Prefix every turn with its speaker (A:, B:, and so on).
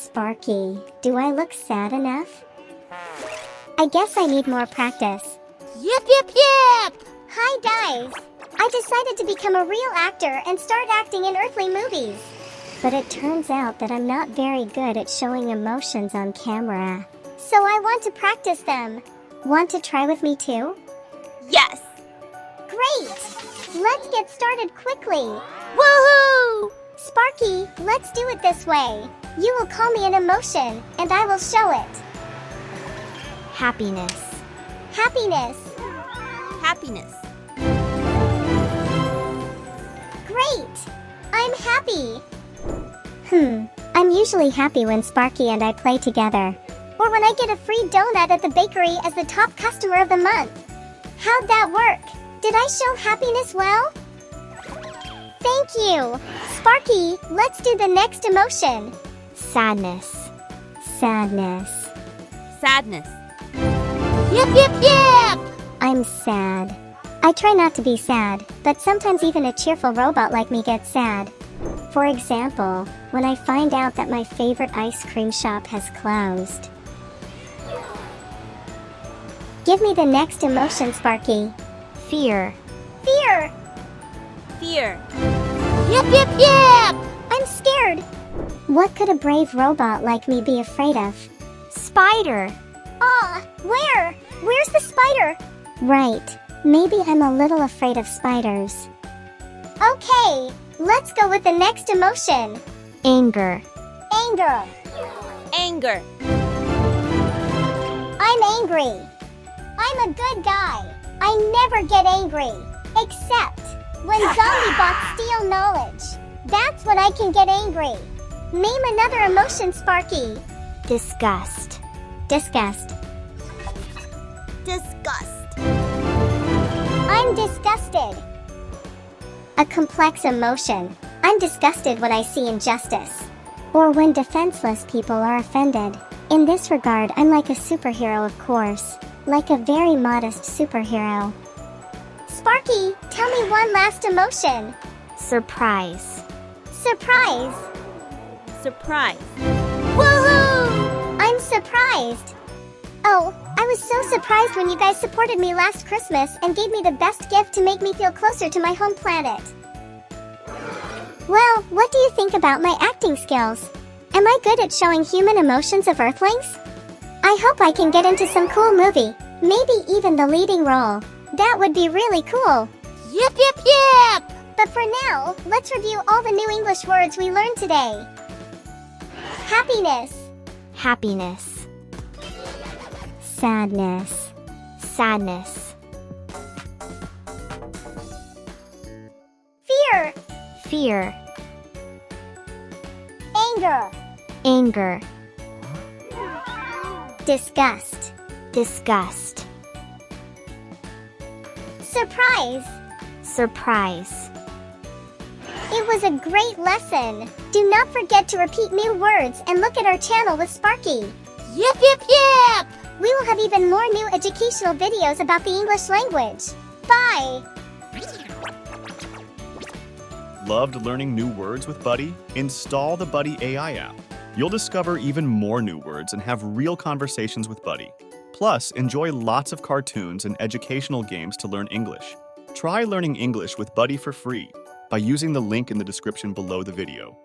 A: Sparky, do I look sad enough? I guess I need more practice.
B: Yip, yip, yip!
A: Hi guys! I decided to become a real actor and start acting in earthly movies. But it turns out that I'm not very good at showing emotions on camera. So I want to practice them. Want to try with me too?
B: Yes!
A: Great! Let's get started quickly.
B: Woohoo!
A: Sparky, let's do it this way. You will call me an emotion, and I will show it.
B: Happiness.
A: Happiness.
B: Happiness.
A: Great! I'm happy. I'm usually happy when Sparky and I play together. Or when I get a free donut at the bakery as the top customer of the month. How'd that work? Did I show happiness well? Thank you! Sparky, let's do the next emotion. Sadness. Sadness.
B: Sadness. Yip, yip, yip!
A: I'm sad. I try not to be sad, but sometimes even a cheerful robot like me gets sad. For example, when I find out that my favorite ice cream shop has closed. Give me the next emotion, Sparky.
B: Fear.
A: Fear!
B: Fear. Yip, yip, yip!
A: I'm scared. What could a brave robot like me be afraid of?
B: Spider.
A: Where? Where's the spider? Right. Maybe I'm a little afraid of spiders. Okay, let's go with the next emotion.
B: Anger.
A: Anger.
B: Anger.
A: I'm angry. I'm a good guy. I never get angry. Except when zombie bots steal knowledge. That's when I can get angry. Name another emotion, Sparky.
B: Disgust.
A: Disgust.
B: Disgust.
A: I'm disgusted. A complex emotion. I'm disgusted when I see injustice. Or when defenseless people are offended. In this regard, I'm like a superhero, of course. Like a very modest superhero. Sparky, tell me one last emotion.
B: Surprise.
A: Surprise.
B: Surprise.
A: Woohoo! I'm surprised. Oh, I was so surprised when you guys supported me last Christmas and gave me the best gift to make me feel closer to my home planet. Well, what do you think about my acting skills? Am I good at showing human emotions of Earthlings? I hope I can get into some cool movie, maybe even the leading role. That would be really cool.
B: Yip, yip, yip!
A: But for now, let's review all the new English words we learned today. Happiness.
B: Happiness.
A: Sadness.
B: Sadness.
A: Fear.
B: Fear.
A: Anger.
B: Anger.
A: Disgust.
B: Disgust.
A: Surprise.
B: Surprise.
A: It was a great lesson. Do not forget to repeat new words and look at our channel with Sparky.
B: Yip, yip, yip!
A: We will have even more new educational videos about the English language. Bye!
C: Loved learning new words with Buddy? Install the Buddy.ai app. You'll discover even more new words and have real conversations with Buddy. Plus, enjoy lots of cartoons and educational games to learn English. Try learning English with Buddy for free by using the link in the description below the video.